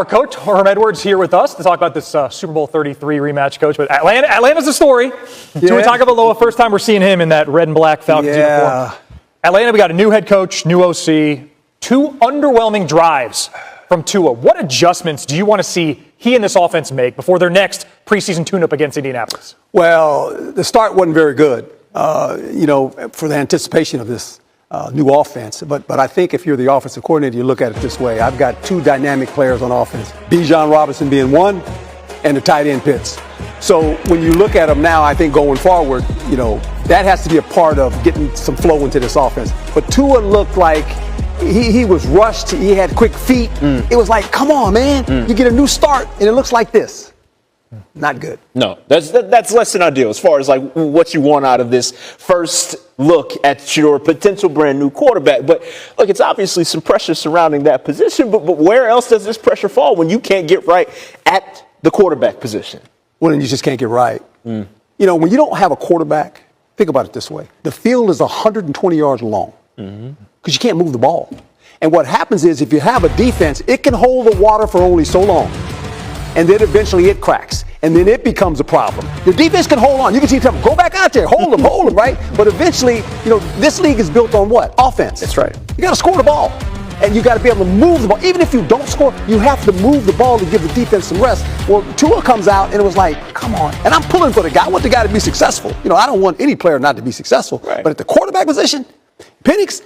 our coach, Herm Edwards, here with us to talk about this Super Bowl 33 rematch, Coach. But Atlanta's the story. Tua Tagovailoa, first time we're seeing him in that red and black Falcons uniform. Atlanta, we got a new head coach, new OC, 2 underwhelming drives from Tua. What adjustments do you want to see he and this offense make before their next preseason tune-up against Indianapolis? Well, the start wasn't very good, for the anticipation of this new offense. But I think if you're the offensive coordinator, you look at it this way. I've got 2 dynamic players on offense, Bijan Robinson being one, and the tight end Pitts. So when you look at them now, I think going forward, that has to be a part of getting some flow into this offense. But Tua looked like he was rushed. He had quick feet. It was like, come on, man. You get a new start, and it looks like this. Not good. No, that's less than ideal as far as like what you want out of this first look at your potential brand new quarterback. But look, it's obviously some pressure surrounding that position. But where else does this pressure fall when you can't get right at the quarterback position? Well, then you just can't get right. When you don't have a quarterback, think about it this way. The field is 120 yards long because you can't move the ball. And what happens is if you have a defense, it can hold the water for only so long. And then eventually it cracks. And then it becomes a problem. Your defense can hold on. You can see them go back out there, hold them, right? But eventually, this league is built on what? Offense. That's right. You got to score the ball. And you got to be able to move the ball. Even if you don't score, you have to move the ball to give the defense some rest. Well, Tua comes out and it was like, come on. And I'm pulling for the guy. I want the guy to be successful. I don't want any player not to be successful. Right. But at the quarterback position, Penix,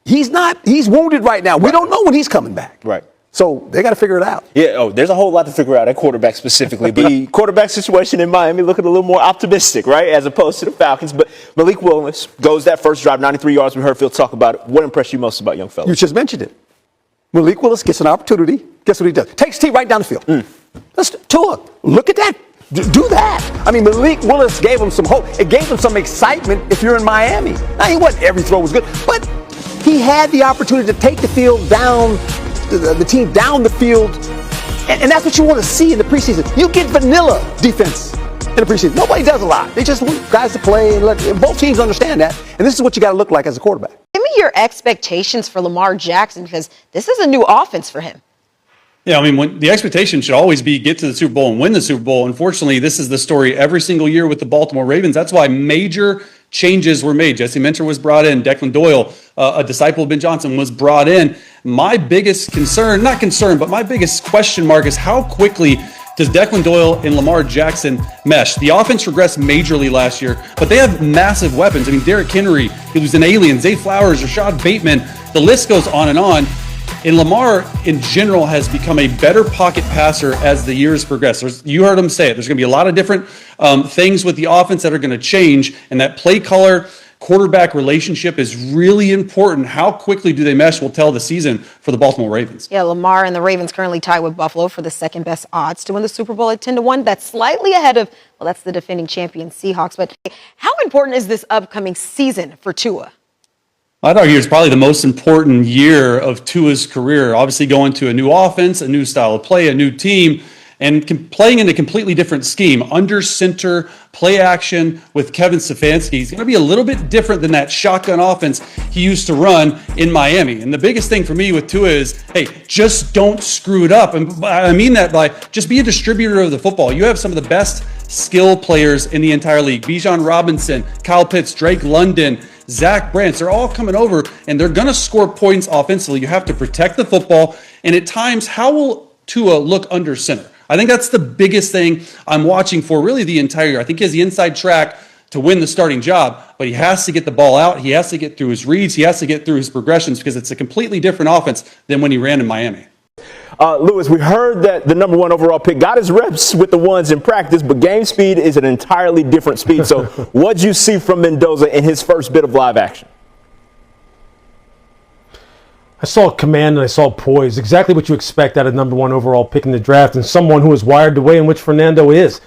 he's wounded right now. We don't know when he's coming back. Right. So they got to figure it out. Yeah, there's a whole lot to figure out at quarterback specifically. But the quarterback situation in Miami looking a little more optimistic, right, as opposed to the Falcons. But Malik Willis goes that first drive, 93 yards. We heard Phil talk about it. What impressed you most about young fellas? You just mentioned it. Malik Willis gets an opportunity. Guess what he does? Takes T right down the field. Let's Tua. Look at that. Do that. I mean, Malik Willis gave him some hope. It gave him some excitement if you're in Miami. Now, he wasn't every throw was good, but he had the opportunity to take the field down, the team down the field, and that's what you want to see in the preseason. You get vanilla defense in the preseason. Nobody does a lot. They just want guys to play and let both teams understand that. And this is what you got to look like as a quarterback. Give me your expectations for Lamar Jackson because this is a new offense for him. Yeah, when the expectation should always be get to the Super Bowl and win the Super Bowl. Unfortunately, this is the story every single year with the Baltimore Ravens. That's why major changes were made. Jesse Minter was brought in. Declan Doyle, a disciple of Ben Johnson, was brought in. My biggest but my biggest question mark is how quickly does Declan Doyle and Lamar Jackson mesh? The offense regressed majorly last year, but they have massive weapons. Derrick Henry, he was an alien, Zay Flowers, Rashad Bateman. The list goes on and on. And Lamar, in general, has become a better pocket passer as the years progress. You heard him say it. There's going to be a lot of different things with the offense that are going to change, and that play caller quarterback relationship is really important. How quickly do they mesh will tell the season for the Baltimore Ravens. Yeah, Lamar and the Ravens currently tied with Buffalo for the second best odds to win the Super Bowl at 10-1. That's slightly ahead of, that's the defending champion Seahawks. But how important is this upcoming season for Tua? I'd argue it's probably the most important year of Tua's career. Obviously going to a new offense, a new style of play, a new team, and playing in a completely different scheme. Under center, play action with Kevin Stefanski. He's going to be a little bit different than that shotgun offense he used to run in Miami. And the biggest thing for me with Tua is, hey, just don't screw it up. And I mean that by just be a distributor of the football. You have some of the best skill players in the entire league. Bijan Robinson, Kyle Pitts, Drake London, Zach Brantz, they're all coming over, and they're going to score points offensively. You have to protect the football, and at times, how will Tua look under center? I think that's the biggest thing I'm watching for really the entire year. I think he has the inside track to win the starting job, but he has to get the ball out. He has to get through his reads. He has to get through his progressions because it's a completely different offense than when he ran in Miami. Lewis, we heard that the number 1 overall pick got his reps with the ones in practice, but game speed is an entirely different speed. So what'd you see from Mendoza in his first bit of live action? I saw command and I saw poise, exactly what you expect out of number 1 overall pick in the draft, and someone who is wired the way in which Fernando is.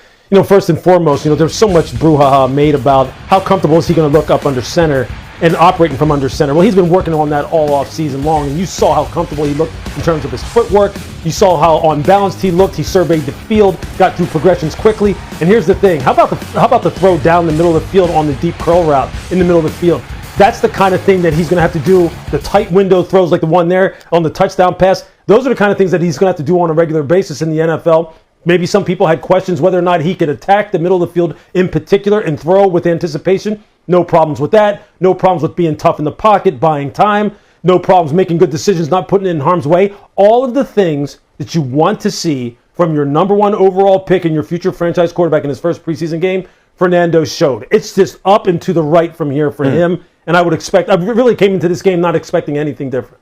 First and foremost, there's so much brouhaha made about how comfortable is he going to look up under center and operating from under center. Well, he's been working on that all off season long, and you saw how comfortable he looked in terms of his footwork. You saw how unbalanced he looked. He surveyed the field, got through progressions quickly. And here's the thing: how about the throw down the middle of the field on the deep curl route in the middle of the field? That's the kind of thing that he's going to have to do. The tight window throws like the one there on the touchdown pass. Those are the kind of things that he's going to have to do on a regular basis in the NFL. Maybe some people had questions whether or not he could attack the middle of the field in particular and throw with anticipation. No problems with that. No problems with being tough in the pocket, buying time. No problems making good decisions, not putting it in harm's way. All of the things that you want to see from your number one overall pick and your future franchise quarterback in his first preseason game, Fernando showed. It's just up and to the right from here for him. And I really came into this game not expecting anything different.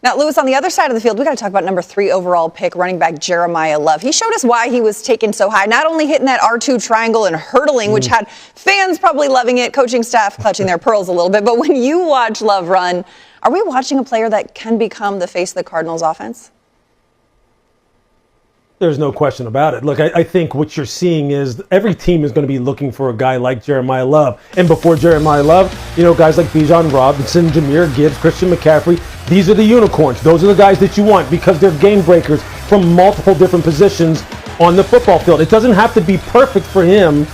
Now, Lewis, on the other side of the field, we got to talk about number 3 overall pick, running back Jeremiah Love. He showed us why he was taken so high, not only hitting that R2 triangle and hurdling, which had fans probably loving it, coaching staff clutching their pearls a little bit, but when you watch Love run, are we watching a player that can become the face of the Cardinals offense? There's no question about it. Look, I think what you're seeing is every team is going to be looking for a guy like Jeremiah Love. And before Jeremiah Love, guys like Bijan Robinson, Jahmyr Gibbs, Christian McCaffrey, these are the unicorns. Those are the guys that you want because they're game breakers from multiple different positions on the football field. It doesn't have to be perfect for him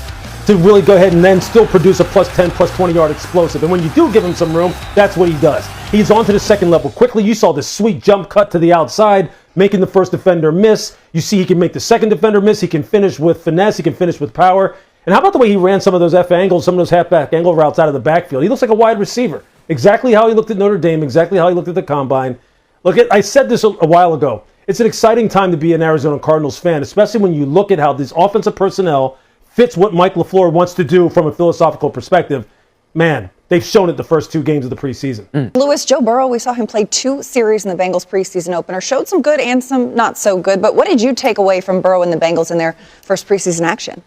to really go ahead and then still produce a plus 10, plus 20-yard explosive. And when you do give him some room, that's what he does. He's on to the second level quickly. You saw this sweet jump cut to the outside, making the first defender miss. You see he can make the second defender miss. He can finish with finesse. He can finish with power. And how about the way he ran some of those F-angles, some of those halfback angle routes out of the backfield? He looks like a wide receiver. Exactly how he looked at Notre Dame, exactly how he looked at the Combine. Look, I said this a while ago. It's an exciting time to be an Arizona Cardinals fan, especially when you look at how this offensive personnel fits what Mike LaFleur wants to do from a philosophical perspective. Man, they've shown it the first 2 games of the preseason. Lewis, Joe Burrow, we saw him play 2 series in the Bengals preseason opener, showed some good and some not so good. But what did you take away from Burrow and the Bengals in their first preseason action?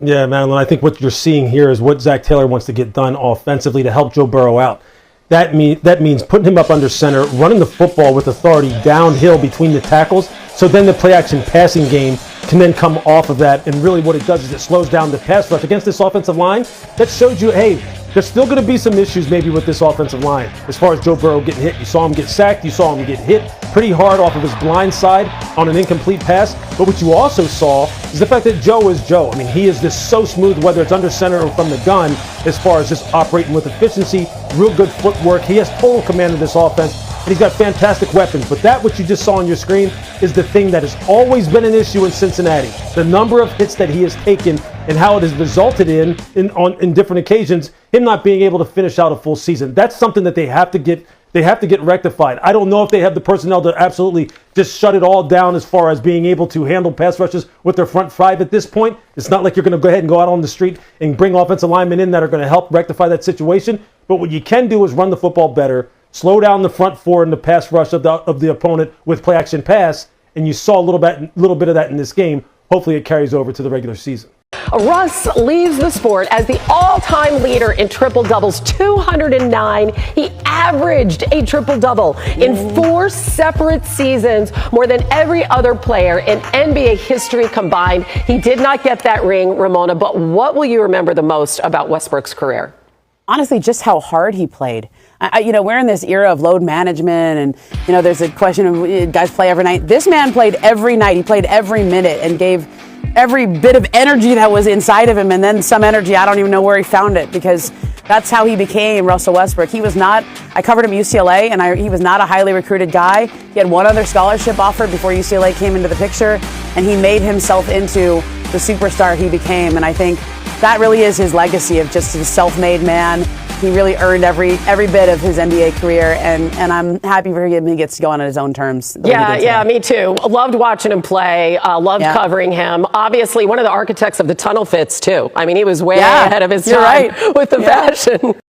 Yeah, Madeline, I think what you're seeing here is what Zach Taylor wants to get done offensively to help Joe Burrow out. That means putting him up under center, running the football with authority downhill between the tackles, so then the play-action passing game can then come off of that. And really what it does is it slows down the pass rush against this offensive line. That shows you, hey, there's still going to be some issues maybe with this offensive line. As far as Joe Burrow getting hit, you saw him get sacked, you saw him get hit pretty hard off of his blind side on an incomplete pass. But what you also saw is the fact that Joe is Joe. I mean, he is just so smooth, whether it's under center or from the gun, as far as just operating with efficiency, real good footwork. He has total command of this offense, and he's got fantastic weapons. But that, what you just saw on your screen, is the thing that has always been an issue in Cincinnati. The number of hits that he has taken and how it has resulted in different occasions, him not being able to finish out a full season. That's something that they have to get rectified. I don't know if they have the personnel to absolutely just shut it all down as far as being able to handle pass rushes with their front 5 at this point. It's not like you're going to go ahead and go out on the street and bring offensive linemen in that are going to help rectify that situation. But what you can do is run the football better, slow down the front 4 in the pass rush of the opponent with play action pass, and you saw a little bit of that in this game. Hopefully it carries over to the regular season. Russ leaves the sport as the all-time leader in triple-doubles, 209. He averaged a triple-double in 4 separate seasons, more than every other player in NBA history combined. He did not get that ring, Ramona, but what will you remember the most about Westbrook's career? Honestly, just how hard he played. We're in this era of load management, and, there's a question of guys play every night. This man played every night. He played every minute and gave every bit of energy that was inside of him, and then some energy. I don't even know where he found it, because that's how he became Russell Westbrook. He was not, I covered him at UCLA, and he was not a highly recruited guy. He had one other scholarship offer before UCLA came into the picture, and he made himself into the superstar he became. And I think that really is his legacy of just a self-made man. He really earned every bit of his NBA career, and I'm happy for him. He gets to go on his own terms. Yeah, me too. Loved watching him play. Loved covering him. Obviously, one of the architects of the tunnel fits too. I mean, he was way ahead of his time with the fashion.